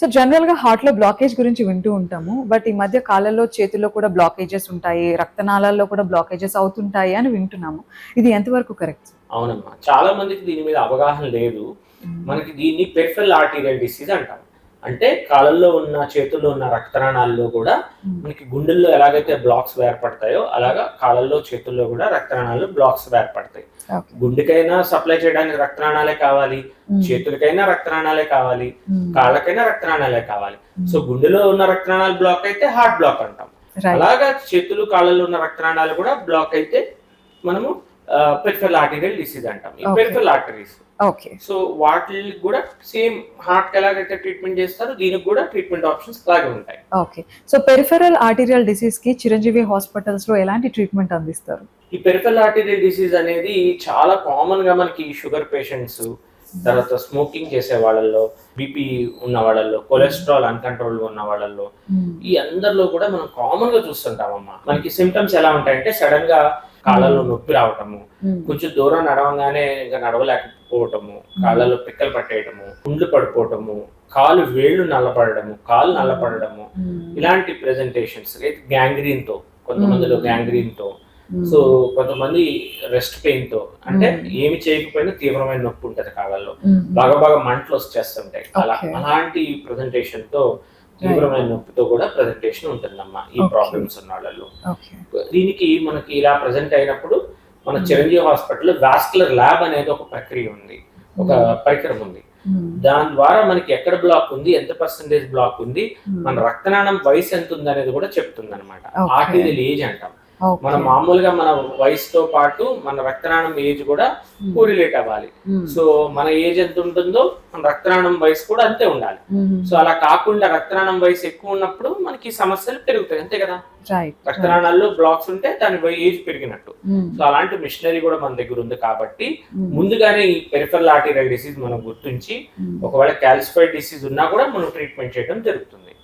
So general గా heart లో blockage గురించి వింటూ ఉంటాము, బట్ ఈ మధ్య కాలంలో చేతుల్లో కూడా బ్లాకేజెస్ ఉంటాయి, రక్తనాళాల్లో కూడా బ్లాకేజెస్ అవుతుంటాయి అని వింటున్నాము. ఇది ఎంతవరకు కరెక్ట్? అవునమ్మా, చాలా మందికి దీని మీద అవగాహన లేదు. మనకి దీన్ని పెరిఫెరల్ ఆర్టీరియల్ డిసీజ్ అంటాం. అంటే కాళ్ళల్లో ఉన్న చేతుల్లో ఉన్న రక్తనాళాల్లో కూడా మనకి గుండెల్లో ఎలాగైతే బ్లాక్స్ ఏర్పడతాయో అలాగా కాళ్ళల్లో చేతుల్లో కూడా రక్తనాళాలు బ్లాక్స్ ఏర్పడతాయి. గుండెకైనా సప్లై చేయడానికి రక్తనాళాలే కావాలి, చేతులకైనా రక్తనాళాలే కావాలి, కాళ్ళకైనా రక్తనాళాలే కావాలి. సో గుండెలో ఉన్న రక్తనాళాలు బ్లాక్ అయితే హార్ట్ బ్లాక్ అంటాం. అలాగా చేతులు కాళ్ళల్లో ఉన్న రక్తనాళాలు కూడా బ్లాక్ అయితే మనము పెరిఫెరల్ ఆర్టీరియల్ డిసీజ్ అంటాం. ఈ పెరిఫెరల్ ఆర్టరీస్ సో వాటికి కూడా సేమ్ హార్ట్ ఎలాగైతే ట్రీట్మెంట్ చేస్తారో దీనికి కూడా ట్రీట్మెంట్ ఆప్షన్స్ అలాగే ఉంటాయి. Okay, so peripheral arterial disease కి చిరంజీవి హాస్పిటల్స్ లో ఎలాంటి ట్రీట్మెంట్ అందిస్తారు? ఈ పెరిఫెరల్ ఆర్టీరియల్ డిసీజ్ అనేది చాలా కామన్ గా మనకి షుగర్ పేషెంట్స్, తర్వాత స్మోకింగ్ చేసే వాళ్ళల్లో, బీపీ ఉన్న వాళ్ళల్లో, కొలెస్ట్రాల్ అన్కంట్రోల్ ఉన్న వాళ్ళల్లో, ఈ అందరిలో కూడా మనం కామన్ గా చూస్తుంటామమ్మా. మనకి సిమ్టమ్స్ ఎలా ఉంటాయంటే సడన్ గా కాళ్ళలో నొప్పి రావటము, కొంచెం దూరం నడవంగానే ఇంకా నడవలేకపోవటము, కాళ్ళలో పిక్కలు పట్టేయటము, కుండ్లు పడిపోవటము, కాలు వేళ్ళు నల్లపడము, కాలు నల్లపడము, ఇలాంటి ప్రెజెంటేషన్స్. గ్యాంగ్రీన్ తో, కొంతమందిలో గ్యాంగ్రీన్ తో, సో కొంతమంది రెస్ట్ పెయిన్ తో, అంటే ఏమి చేయకపోయినా తీవ్రమైన నొప్పి ఉంటది కాళ్ళలో, బాగా మంటలు వచ్చేస్తుంటాయి. అలాంటి ప్రెజెంటేషన్ తో, తీవ్రమైన నొప్పితో కూడా ప్రెజెంటేషన్ ఉంటుందమ్మా ఈ ప్రాబ్లమ్స్ ఉన్న వాళ్ళలో. దీనికి మనకి ఇలా ప్రెజెంట్ అయినప్పుడు మన చిరంజీవి హాస్పిటల్లో వాస్కులర్ ల్యాబ్ అనేది ఒక ప్రక్రియ ఉంది, ఒక పరికరం ఉంది. దాని ద్వారా మనకి ఎక్కడ బ్లాక్ ఉంది, ఎంత పర్సెంటేజ్ బ్లాక్ ఉంది, మన రక్తనాళం వయసు ఎంత ఉంది అనేది కూడా చెప్తుంది అనమాట. ఆర్టీరియల్ ఏజ్ అంటాం. మన మామూలుగా మన వయసుతో పాటు మన రక్తనాళం ఏజ్ కూడా కోరిలేట్ అవ్వాలి. సో మన ఏజ్ ఎంత ఉంటుందో మన రక్తనాళం వయసు కూడా అంతే ఉండాలి. సో అలా కాకుండా రక్తనాళం వయసు ఎక్కువ ఉన్నప్పుడు మనకి సమస్యలు పెరుగుతాయి, అంతే కదా. రక్తనాళాల్లో బ్లాక్స్ ఉంటే దాని ఏజ్ పెరిగినట్టు. సో అలాంటి మిషనరీ కూడా మన దగ్గర ఉంది కాబట్టి ముందుగానే ఈ పెరిఫెరల్ ఆర్టీరియల్ డిసీజ్ మనం గుర్తించి ఒకవేళ క్యాల్సిఫైడ్ డిసీజ్ ఉన్నా కూడా మనం ట్రీట్మెంట్ చేయడం జరుగుతుంది.